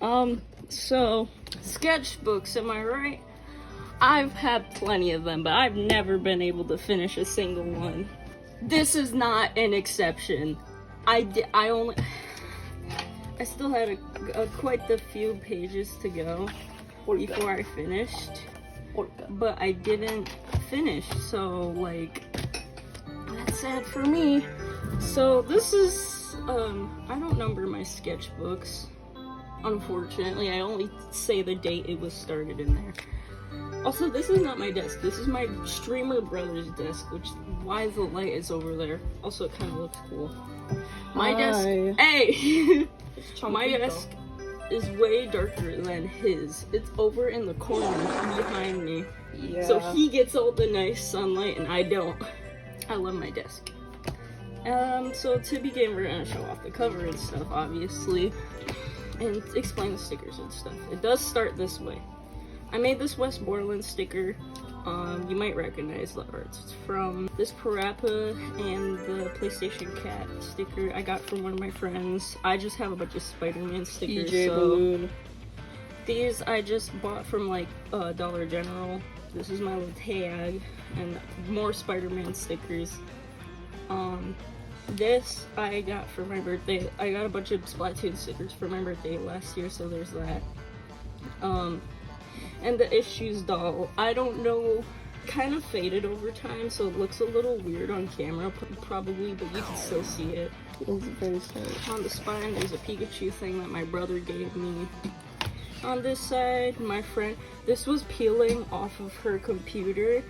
So sketchbooks, am I right? I've had plenty of them, but I've never been able to finish a single one. This is not an exception. I still had quite a few pages to go before I finished, but I didn't finish, so like, that's sad for me. So this is, I don't number my sketchbooks, unfortunately. I only say the date it was started in there. Also, this is not my desk. This is my streamer brother's desk, which why the light is over there. Also, it kind of looks cool. My desk, hey, my desk is way darker than his. It's over in the corner behind me. Yeah. So he gets all the nice sunlight and I don't. I love my desk. So to begin, we're gonna show off the cover and stuff, obviously, and explain the stickers and stuff. It does start this way. I made this West Borland sticker. You might recognize the art. It's from this Parappa and the PlayStation Cat sticker I got from one of my friends. I just have a bunch of Spider-Man stickers. So these I just bought from like Dollar General. This is my little tag and more Spider-Man stickers. This I got for my birthday. I got a bunch of Splatoon stickers for my birthday last year, so there's that. And the Issues doll, I don't know, kind of faded over time, so it looks a little weird on camera, probably, but you can still see it. It's very sad. On the spine, there's a Pikachu thing that my brother gave me. On this side, my friend, this was peeling off of her computer,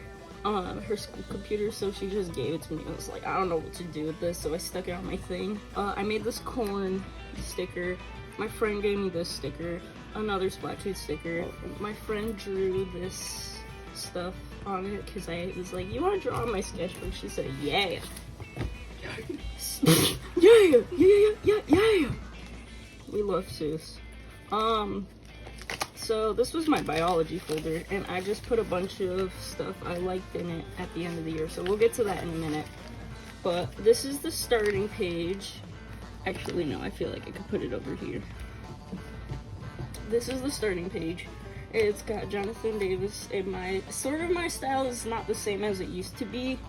her school computer, so she just gave it to me. I was like, I don't know what to do with this, so I stuck it on my thing. I made this corn sticker. My friend gave me this sticker. Another Splatoon sticker. My friend drew this stuff on it because I was like, you want to draw on my sketchbook? She said, yeah. yeah. We love Seuss. So this was my biology folder, and I just put a bunch of stuff I liked in it at the end of the year, so we'll get to that in a minute. But this is the starting page. Actually, no, I feel like I could put it over here. This is the starting page. It's got Jonathan Davis, and my style is not the same as it used to be.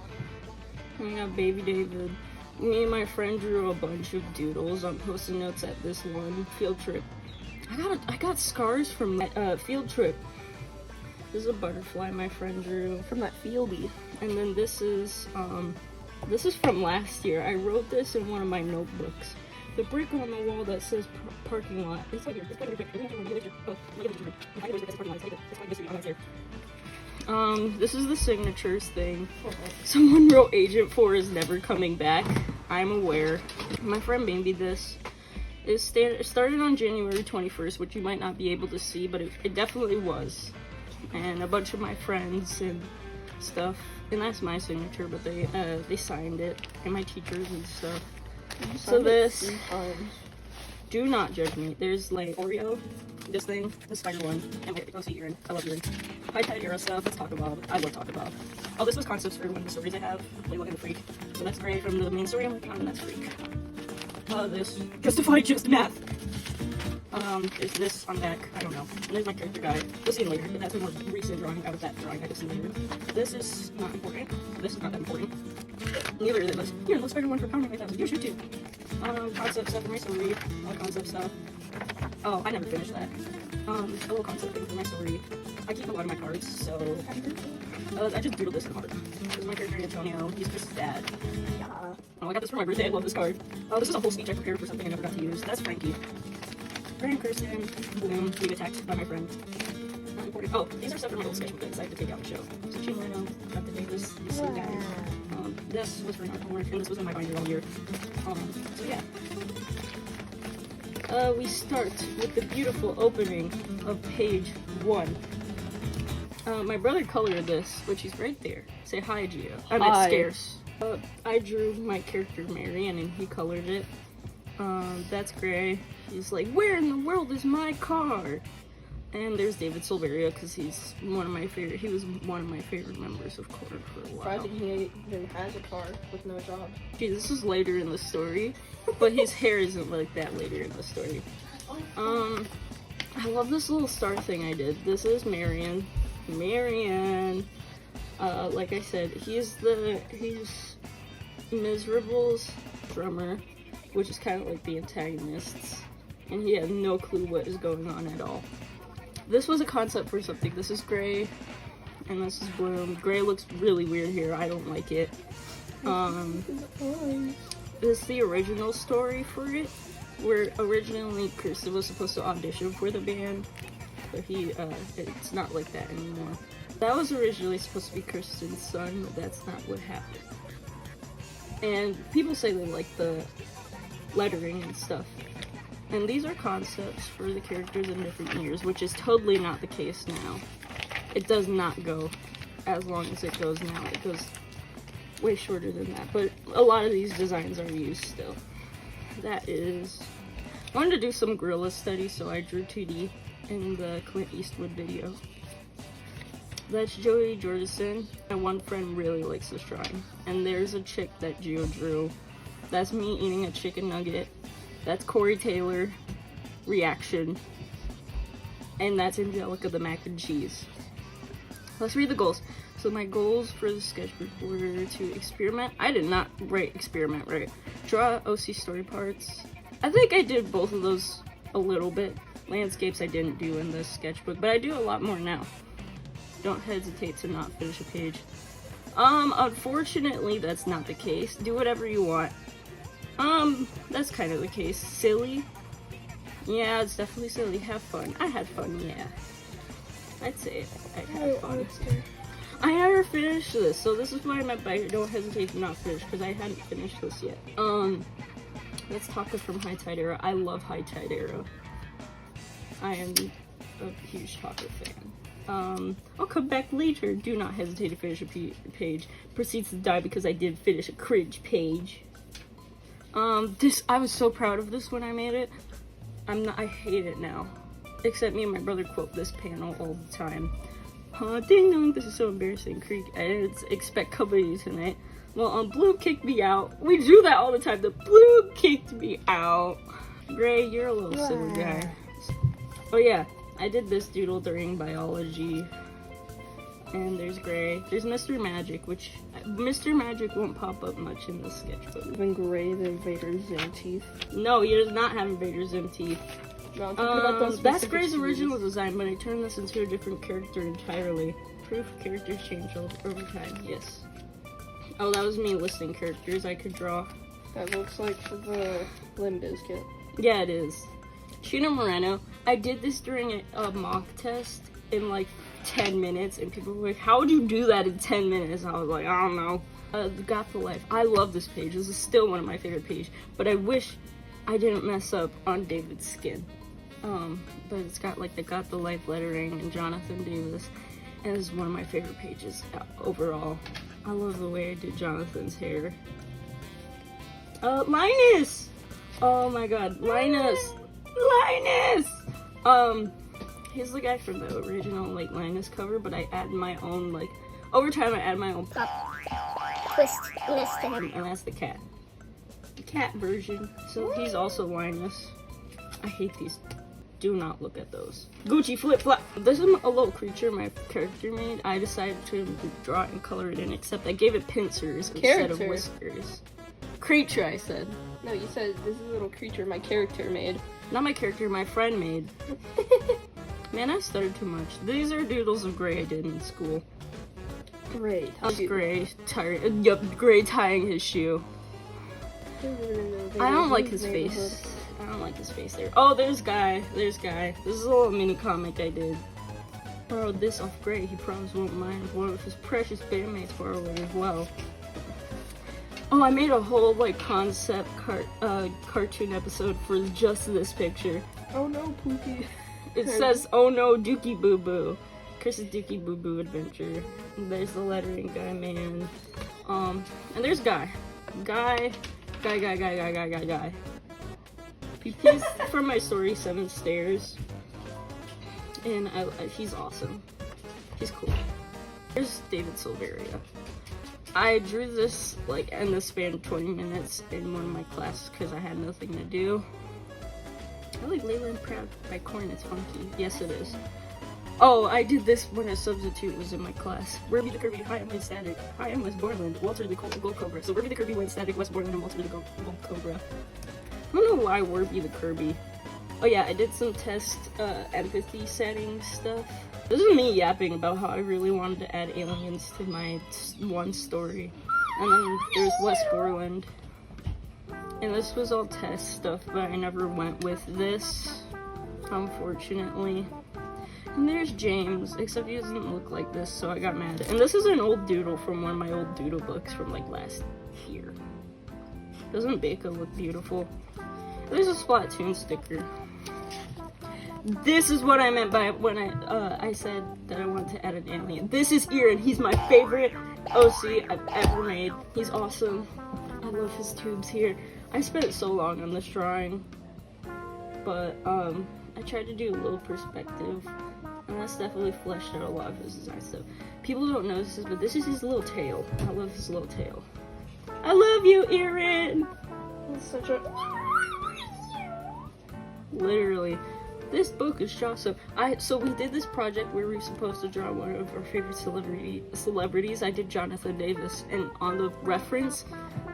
We got Baby David. Me and my friend drew a bunch of doodles on post-it notes at this one field trip. I got scars from that field trip. This is a butterfly my friend drew from that fieldy. And then this is from last year. I wrote this in one of my notebooks. The brick on the wall that says parking lot. It's like this is the signatures thing. Someone wrote Agent 4 is never coming back. I'm aware. My friend babied this. It started on January 21st, which you might not be able to see, but it definitely was. And a bunch of my friends and stuff, and that's my signature, but they signed it, and my teachers and stuff. So this, do not judge me. There's like Oreo, this thing, the spider one, and my see urine. I love urine. High Tide era stuff. Let's talk about. I love talk about. Oh, this was concepts for one of the stories I have. Playboy and the Freak. So that's great from the main story I'm working on, and that's Freak. This Justify Just Math. There's this on back. I don't know. And there's my character guide. We'll see later, but that's a more recent drawing out of that drawing I can see later. This is not important. This is not that important. Neither is this. Here, let's start one for pounding 5,000. You should too. Concept stuff for my story. All concept stuff. Oh, I never finished that. A little concept thing for my story. I keep a lot of my cards, so I just doodled this in art. This is my character Antonio. He's just dad. Yeah. Oh, I got this for my birthday. I love this card. Oh, this is a whole speech I prepared for something I never got to use. That's Frankie. Graham Kirsten. Boom. Being attacked by my friend. Not important. Oh, these are stuff from my old sketchbook that I decided to take out and show. So Chino, got the Davis. You see that. This was for my homework, and this was in my binder all year. So yeah. We start with the beautiful opening of page 1. My brother colored this, which is right there. Say hi, Gio. It's scarce. I drew my character Marion, and he colored it. That's Gray. He's like, where in the world is my car? And there's David Silveria, because he's one of my favorite. He was one of my favorite members of Corner for a while. Surprising he even has a car with no job. Gee, this is later in the story, but his hair isn't like that later in the story. I love this little star thing I did. This is Marion. Like I said, he's Miserable's drummer, which is kind of like the antagonists, and he had no clue what is going on at all. This was a concept for something. This is Gray, and this is Bloom. Gray looks really weird here. I don't like it. This is the original story for it, where originally Kirsten was supposed to audition for the band, but it's not like that anymore. That was originally supposed to be Kirsten's son, but that's not what happened. And people say they like the lettering and stuff. And these are concepts for the characters in different years, which is totally not the case now. It does not go as long as it goes now. It goes way shorter than that, but a lot of these designs are used still. That is... I wanted to do some gorilla study, so I drew 2D in the Clint Eastwood video. That's Joey Jordison. My one friend really likes this drawing. And there's a chick that Gio drew. That's me eating a chicken nugget. That's Corey Taylor, reaction. And that's Angelica the mac and cheese. Let's read the goals. So my goals for the sketchbook were to experiment. I did not write experiment, right? Draw OC story parts. I think I did both of those a little bit. Landscapes I didn't do in this sketchbook, but I do a lot more now. Don't hesitate to not finish a page. Unfortunately, that's not the case. Do whatever you want. That's kind of the case. Silly? Yeah, it's definitely silly. Have fun. I had fun, yeah. I'd say I had fun. I never finished this, so this is what I meant by don't hesitate to not finish, because I hadn't finished this yet. Let's talk from High Tide Era. I love High Tide Era. I am a huge Talker fan. I'll come back later. Do not hesitate to finish a page. Proceeds to die because I did finish a cringe page. I was so proud of this when I made it. I hate it now. Except me and my brother quote this panel all the time. Ding dong, this is so embarrassing. Creek, I didn't expect company tonight. Well, Bloom kicked me out. We do that all the time. The Bloom kicked me out. Gray, you're a little silly guy. Oh yeah, I did this doodle during biology. And there's Gray. There's Mr. Magic, which Mr. Magic won't pop up much in this sketchbook. Even Gray, the Invader Zim teeth. No, he does not have Invader Zim teeth. No, that's Gray's original design, but I turned this into a different character entirely. Proof characters change over time, yes. Oh, that was me listing characters I could draw. That looks like the Limb Bizkit. Yeah, it is. Sheena Moreno. I did this during a mock test in like 10 minutes, and people were like, how would you do that in 10 minutes? I was like, I don't know. Got the Life. I love this page. This is still one of my favorite pages, but I wish I didn't mess up on David's skin. But it's got like the Got the Life lettering and Jonathan Davis, and it's one of my favorite pages overall. I love the way I did Jonathan's hair. Linus! Oh my god, Linus! He's the guy from the original like Linus cover, but I add my own like over time I add my own twist to him, and that's the cat. The cat version. So he's also Linus. I hate these. Do not look at those. Gucci flip flop. This is a little creature my character made. I decided to draw it and color it in, except I gave it pincers instead of whiskers. Creature, I said. No, you said this is a little creature my character made. Not my character, my friend made. Man, I stuttered too much. These are doodles of Gray I did in school. Great. Gray tying his shoe. I don't like his face. I don't like his face there. Oh, there's Guy. There's Guy. This is a little mini comic I did. Borrowed this off Gray. He promised won't mind if one of his precious bandmates borrow it as well. Oh, I made a whole like concept cartoon episode for just this picture. Oh no, Pookie. It says, "Oh no, Dookie Boo Boo." Chris's Dookie Boo Boo adventure. And there's the lettering Guy man. And there's Guy. Guy. He's from my story 7 Stairs, and he's awesome. He's cool. Here's David Silveria. I drew this like in the span of 20 minutes in one of my classes because I had nothing to do. I like Layla and Proud by Korn, it's funky. Yes, it is. Oh, I did this when a substitute was in my class. Werby the Kirby, hi, I'm Wayne Static. Hi, I'm West Borland, Walter the Gold Cobra. So Werby the Kirby, Wayne Static, West Borland, and Walter the Gold Cobra. I don't know why Werby the Kirby. Oh yeah, I did some test empathy setting stuff. This is me yapping about how I really wanted to add aliens to my one story. And then there's West Borland. And this was all test stuff, but I never went with this, unfortunately. And there's James, except he doesn't look like this, so I got mad. And this is an old doodle from one of my old doodle books from like last year. Doesn't Beka look beautiful? There's a Splatoon sticker. This is what I meant by when I said that I wanted to add an alien. This is Ian. He's my favorite OC I've ever made. He's awesome. I love his tubes here. I spent so long on this drawing, but I tried to do a little perspective, and that's definitely fleshed out a lot of his design stuff. People don't notice this, but this is his little tail. I love his little tail. I love you, Erin! That's such a... Literally. This book is awesome. So we did this project where we were supposed to draw one of our favorite celebrities. I did Jonathan Davis, and on the reference,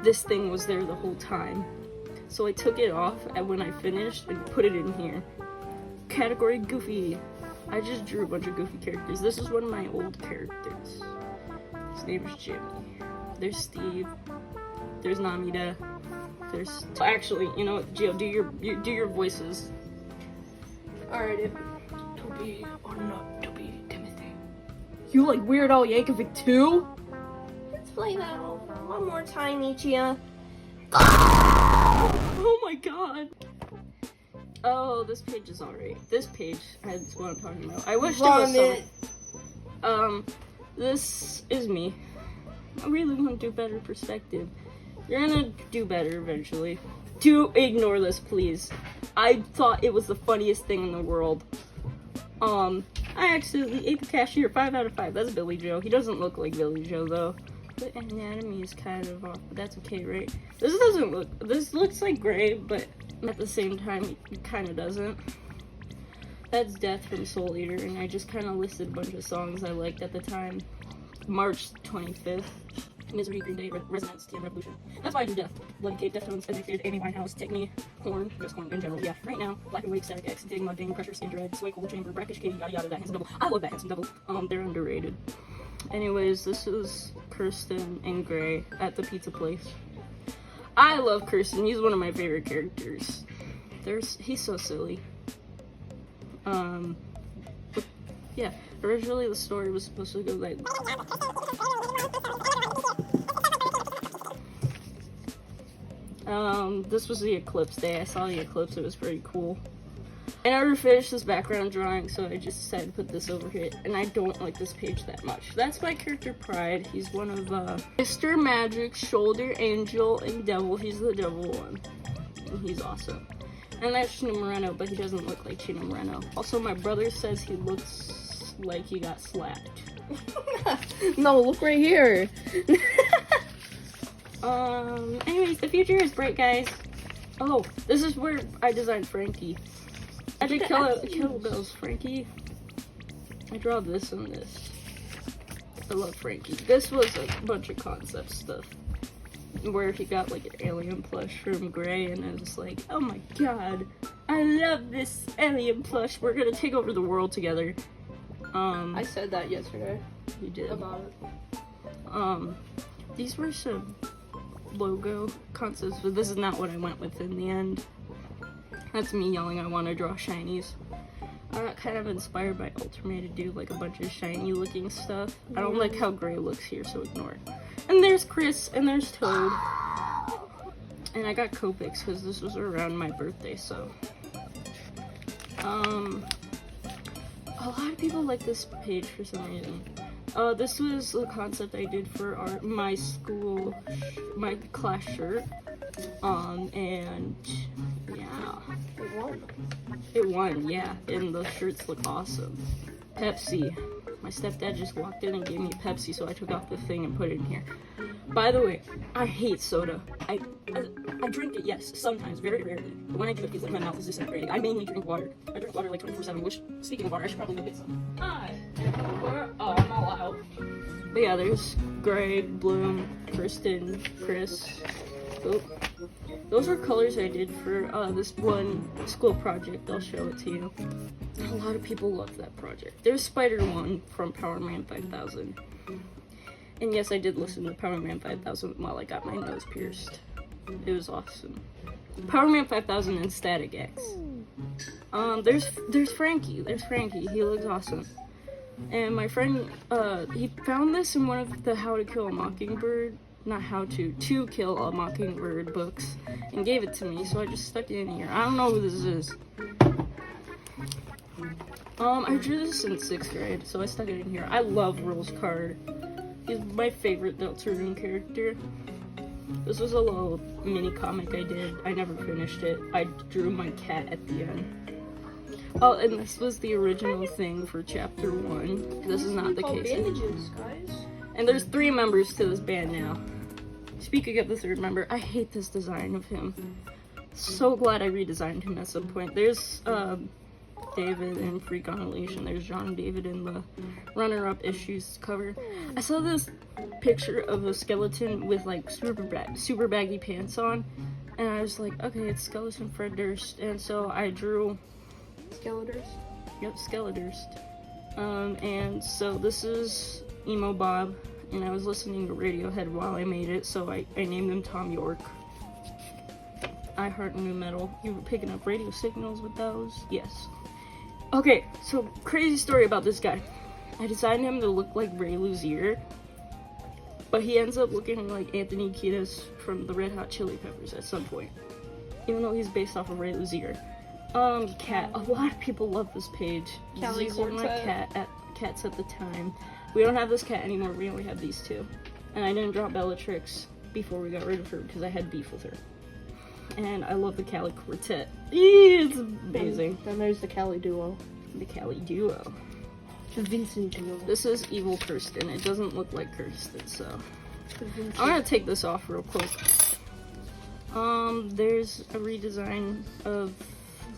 this thing was there the whole time. So I took it off and when I finished and put it in here. Category Goofy. I just drew a bunch of Goofy characters. This is one of my old characters. His name is Jimmy. There's Steve. There's Namida. There's... Actually, you know what, Gio, do your voices. Alright, to be or not to be, Timothy. You like Weird Al Yankovic too? Let's play that over one more time, Ichia. Oh my god. Oh, this page is alright. This page, that's what I'm talking about. I wish there was some... this is me. I really want to do better perspective. You're gonna do better eventually. Do ignore this, please. I thought it was the funniest thing in the world. I accidentally ate the cashier. 5 out of 5. That's Billy Joe. He doesn't look like Billy Joe though. The anatomy is kind of off, but that's okay, right? This doesn't look. This looks like Gray, but at the same time, it kind of doesn't. That's Death from Soul Eater, and I just kind of listed a bunch of songs I liked at the time. March 25th. Misery, Green Day, Resonance, TM Revolution. That's why I do Death. Bloody Cave, Deftones, Addicted, Amy Winehouse, Take Me, Korn, just Korn in general. Yeah, right now, Black and White, Static X, Dig, Mudding, Pressure, Skin Dread, Sway, Cold Chamber, Brackish Kitty, yada yada, that Handsome Devil. I love that Handsome Devil. They're underrated. Anyways, this is Kirsten and Gray at the pizza place. I love Kirsten. He's one of my favorite characters. He's so silly. Yeah, originally the story was supposed to go like... this was the eclipse day. I saw the eclipse, it was pretty cool. I never finished this background drawing, so I just decided to put this over here, and I don't like this page that much. That's my character Pride. He's one of, Mr. Magic, Shoulder, Angel, and Devil. He's the devil one. And he's awesome. And that's Chino Moreno, but he doesn't look like Chino Moreno. Also, my brother says he looks like he got slapped. No, look right here. Anyways, the future is bright, guys. Oh, this is where I designed Frankie. I did Kill Bill's Frankie. I draw this and this. I love Frankie. This was a bunch of concept stuff where he got like an alien plush from Gray, and I was like, oh my god, I love this alien plush. We're gonna take over the world together. I said that yesterday. You did. About it. These were some logo concepts, but this is not what I went with in the end. That's me yelling I want to draw shinies. I got kind of inspired by Ultimate to do like a bunch of shiny looking stuff. I don't like how Gray looks here, so ignore it. And there's Chris, and there's Toad. And I got Copics because this was around my birthday, so. A lot of people like this page for some reason. This was the concept I did for my school, my class shirt. And yeah. It won. It won, yeah. And the shirts look awesome. Pepsi. My stepdad just walked in and gave me a Pepsi, so I took out the thing and put it in here. By the way, I hate soda. I drink it, yes, sometimes, very rarely. But when I do, it feels like my mouth is disintegrating. I mainly drink water. I drink water like 24/7, which, speaking of water, I should probably go get some. Hi. Oh, I'm all out. But yeah, there's Greg, Bloom, Kristen, Chris. Oh. Those are colors I did for this one school project. I'll show it to you. A lot of people love that project. There's Spider One from Power Man 5000. And yes, I did listen to Power Man 5000 while I got my nose pierced. It was awesome. Power Man 5000 and Static X. There's Frankie. There's Frankie. He looks awesome. And my friend, he found this in one of the How to Kill a Mockingbird, not how to kill a mockingbird books, and gave it to me, so I just stuck it in here. I don't know who this is. I drew this in 6th grade, so I stuck it in here. I love Rose Card. He's my favorite Deltarune character. This was a little mini comic I did. I never finished it. I drew my cat at the end. Oh, and this was the original thing for chapter 1. This is not the case. Bandages, guys. And there's 3 members to this band now. Speaking of the 3rd member, I hate this design of him. So glad I redesigned him at some point. There's David in Freak on a Leash, and there's John David in the runner-up issues cover. I saw this picture of a skeleton with like super baggy pants on, and I was like, okay, it's Skeleton Fred Durst, and so I drew Skeletors. Yep, Skeletors. And so this is Emo Bob, and I was listening to Radiohead while I made it, so I named him Tom York. I heart new metal. You were picking up radio signals with those? Yes. Okay, so crazy story about this guy. I designed him to look like Ray Luzier, but he ends up looking like Anthony Kiedis from the Red Hot Chili Peppers at some point, even though he's based off of Ray Luzier. Cat. A lot of people love this page. These were my cats at the time. We don't have this cat anymore. We only have these 2. And I didn't draw Bellatrix before we got rid of her because I had beef with her. And I love the Cali Quartet. It's amazing. Then there's the Cali Duo. The Cali Duo. The Vincent Duo. This is Evil Kirsten. It doesn't look like Kirsten, so I'm gonna take this off real quick. There's a redesign of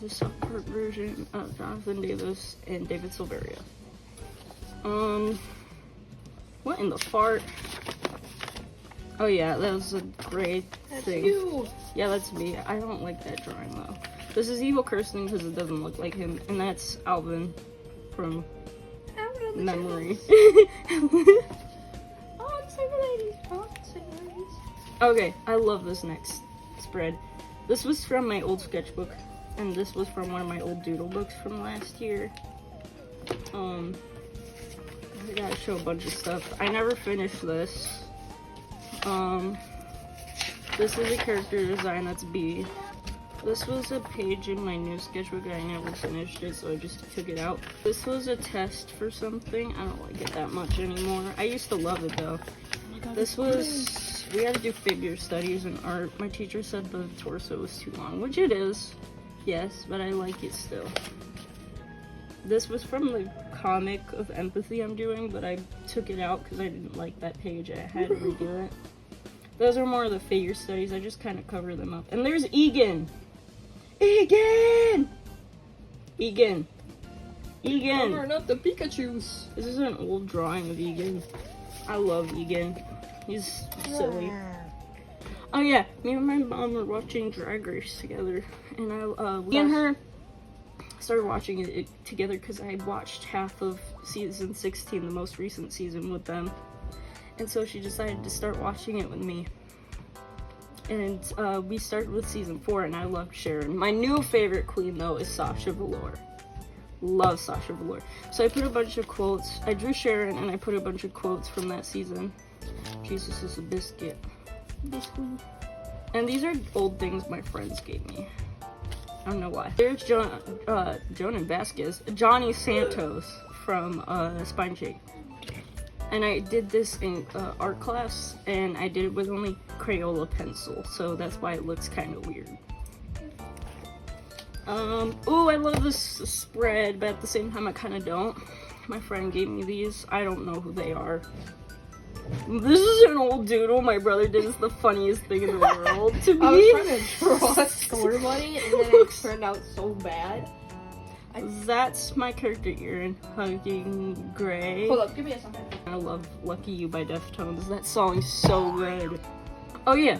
the soft art version of Jonathan Davis and David Silveria. What in the fart? Oh yeah, that was a great thing. You. Yeah, that's me. I don't like that drawing though. This is Evil Kirsten because it doesn't look like him, and that's Alvin from Memory. Okay, I love this next spread. This was from my old sketchbook, and this was from one of my old doodle books from last year. I gotta show a bunch of stuff. I never finished this. This is a character design, that's B. This was a page in my new sketchbook, I never finished it, so I just took it out. This was a test for something. I don't like it that much anymore. I used to love it though. This was, we had to do figure studies and art. My teacher said the torso was too long, which it is. Yes, but I like it still. This was from the comic of Empathy I'm doing, but I took it out because I didn't like that page. I had to redo it. Those are more of the figure studies. I just kind of cover them up. And there's Egan! Egan! Egan! Egan! Covering up the Pikachus. This is an old drawing of Egan. I love Egan. He's silly. Oh yeah, me and my mom were watching Drag Race together, and me and her started watching it together because I watched half of season 16, the most recent season, with them, and so she decided to start watching it with me. And we started with season 4, and I loved Sharon. My new favorite queen though is Sasha Velour. Love Sasha Velour. So I put a bunch of quotes. I drew Sharon, and I put a bunch of quotes from that season. Jesus is a biscuit. Biscuit. And these are old things my friends gave me. I don't know why. There's Jonan Vasquez, Johnny Santos from Spine Shake. And I did this in art class, and I did it with only Crayola pencil, so that's why it looks kind of weird. Oh, I love this spread, but at the same time I kind of don't. My friend gave me these. I don't know who they are. This is an old doodle my brother did. It's the funniest thing in the world to me. I was trying to draw a store bunny and then it turned out so bad. That's my character Erin hugging Gray. Hold up, give me a second. I love Lucky You by Deftones. That song is so good. Oh yeah,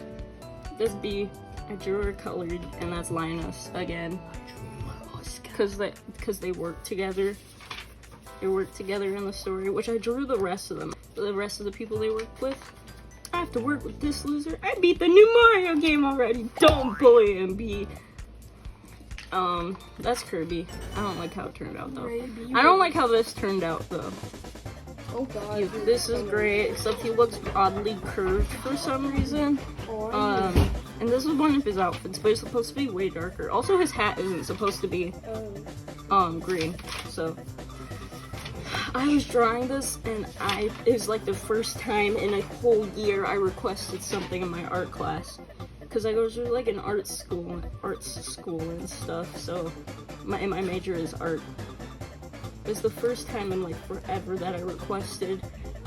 this B, I drew her colored, and that's Linus again. Because they work together. They work together in the story, which I drew the rest of them. The rest of the people they work with. I have to work with this loser. I beat the new Mario game already. Don't bully him, B. That's Kirby. I don't like how it turned out though. I don't like how this turned out though. Oh god. This is great, except he looks oddly curved for some reason. And this is one of his outfits, but it's supposed to be way darker. Also, his hat isn't supposed to be green. So I was drawing this, and it was like the first time in a whole year I requested something in my art class. Because I go to like an arts school and stuff, so my major is art. It's the first time in like forever that I requested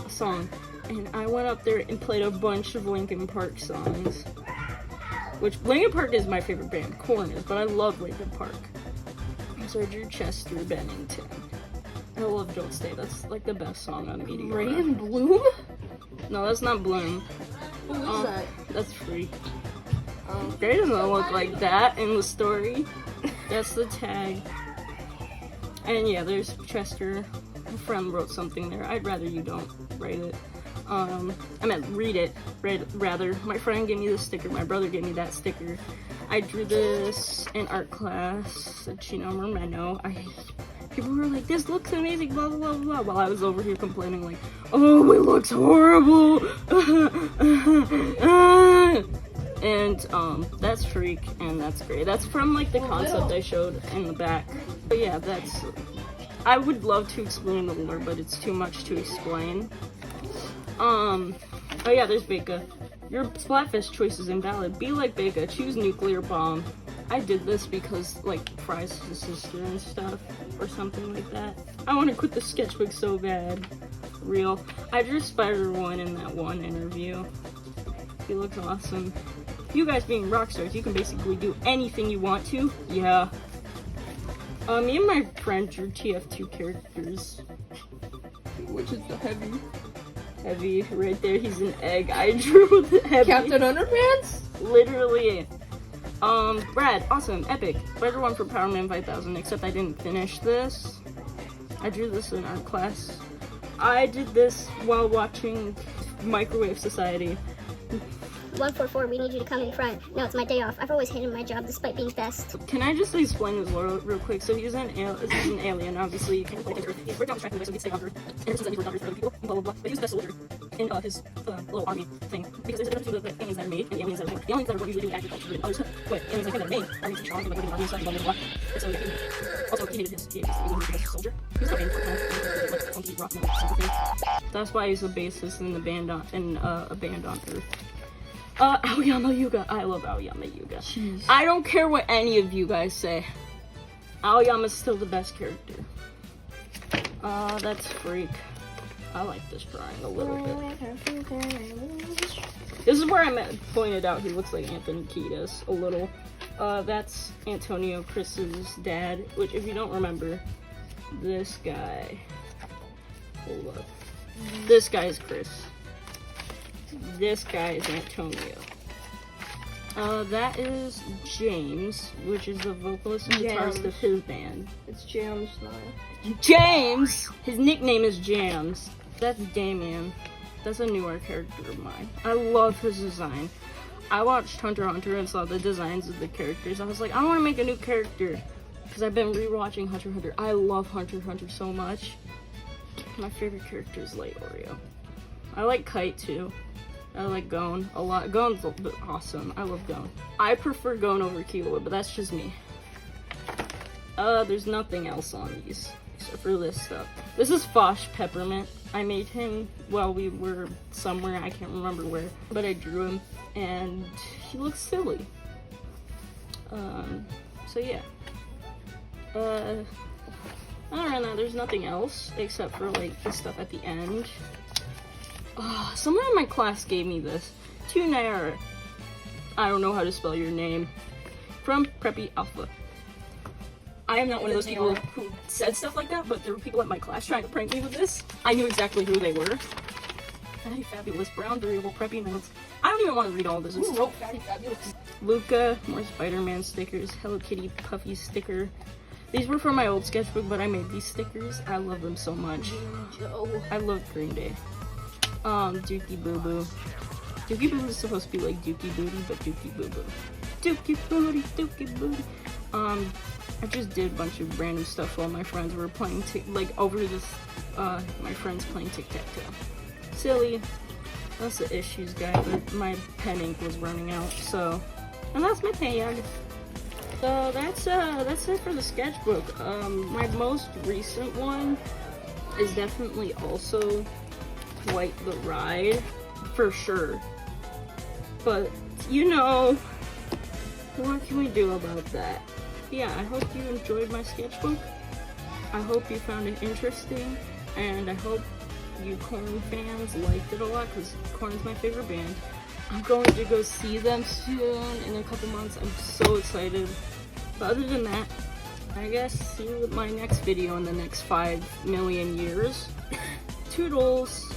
a song, and I went up there and played a bunch of Linkin Park songs. Which Linkin Park is my favorite band, Korn is, but I love Linkin Park. So I drew Chester Bennington. I love Don't Stay. That's like the best song on Meteor. Ray and Bloom? No, that's not Bloom. Who is that? That's Free. Gray doesn't look like that in the story. That's the tag. And yeah, there's Chester. My friend wrote something there. I'd rather you don't write it. I meant read it. Rather. My friend gave me this sticker. My brother gave me that sticker. I drew this in art class at Chino Moreno. People were like, this looks amazing, blah, blah, blah, blah, while I was over here complaining like, oh, it looks horrible. And that's Freak, and that's great. That's from like the concept I showed in the back. But yeah, I would love to explain the lore, but it's too much to explain. Oh yeah, there's Beka. Your Splatfest choice is invalid. Be like Beka, choose nuclear bomb. I did this because like Fry's his sister and stuff, or something like that. I want to quit the sketchbook so bad. Real. I drew Spider-1 in that one interview. He looks awesome. You guys being rock stars, you can basically do anything you want to. Yeah. Me and my friend drew TF2 characters. Which is the heavy? Heavy, right there, he's an egg. I drew the Heavy. Captain Underpants? Literally. Brad, awesome, epic. Better one for Power Man 5000, except I didn't finish this. I drew this in art class. I did this while watching Microwave Society. 144, we need you to come in front. No, it's my day off. I've always hated my job despite being best. Can I just explain this real quick? So he's an alien, obviously. You can't play Earth. He's break down the track anyway, so he can stay on Earth. And this is that he worked on Earth for other people, blah, blah, blah. But he was the best soldier in his little army thing. Because there's a difference between the aliens that are made and the aliens that are born. The aliens that are born usually do agriculture and other stuff. But aliens that are made are really strong, like working on army stuff, blah, blah, blah. And so also, he hated he was the best soldier. He was okay for like funky rock metal thing. That's why he's a bassist in a band on Earth. Aoyama Yuga. I love Aoyama Yuga. Jeez. I don't care what any of you guys say. Aoyama's still the best character. That's Freak. I like this drawing a little bit. This is where I pointed out he looks like Anthony Kiedis a little. That's Antonio Chris's dad, which if you don't remember, this guy. Hold up. This guy is Chris. This guy is Antonio. That is James, which is the vocalist and guitarist of his band. It's Jams now. James! His nickname is Jams. That's Damien. That's a newer character of mine. I love his design. I watched Hunter x Hunter and saw the designs of the characters. I was like, I want to make a new character. Because I've been rewatching Hunter x Hunter. I love Hunter x Hunter so much. My favorite character is Light Oreo. I like Kite too. I like Gon a lot. Gon's awesome. I love Gon. I prefer Gon over Killua, but that's just me. There's nothing else on these except for this stuff. This is Fosh Peppermint. I made him while we were somewhere. I can't remember where, but I drew him, and he looks silly. So yeah. Other than there's nothing else except for like the stuff at the end. Someone in my class gave me this. Tunair. I don't know how to spell your name. From Preppy Alpha. I am not one of those people who said stuff like that, but there were people at my class trying to prank me with this. I knew exactly who they were. Fatty Fabulous, brown durable preppy notes. I don't even want to read all this. Who wrote Fatty Fabulous? Luca, more Spider-Man stickers, Hello Kitty Puffy sticker. These were from my old sketchbook, but I made these stickers. I love them so much. I love Green Day. Dookie Boo Boo. Dookie Boo is supposed to be like Dookie Booty, but Dookie Boo Boo. Dookie Booty, Dookie Booty. I just did a bunch of random stuff while my friends were playing, my friends playing tic-tac-toe. Silly. That's the issues, guys, but my pen ink was running out, so. And that's my tag. So that's it for the sketchbook. My most recent one is definitely also quite the ride, for sure. But, you know, what can we do about that? Yeah, I hope you enjoyed my sketchbook. I hope you found it interesting, and I hope you Korn fans liked it a lot, because Korn's my favorite band. I'm going to go see them soon in a couple months. I'm so excited. But other than that, I guess see you with my next video in the next 5 million years. Toodles!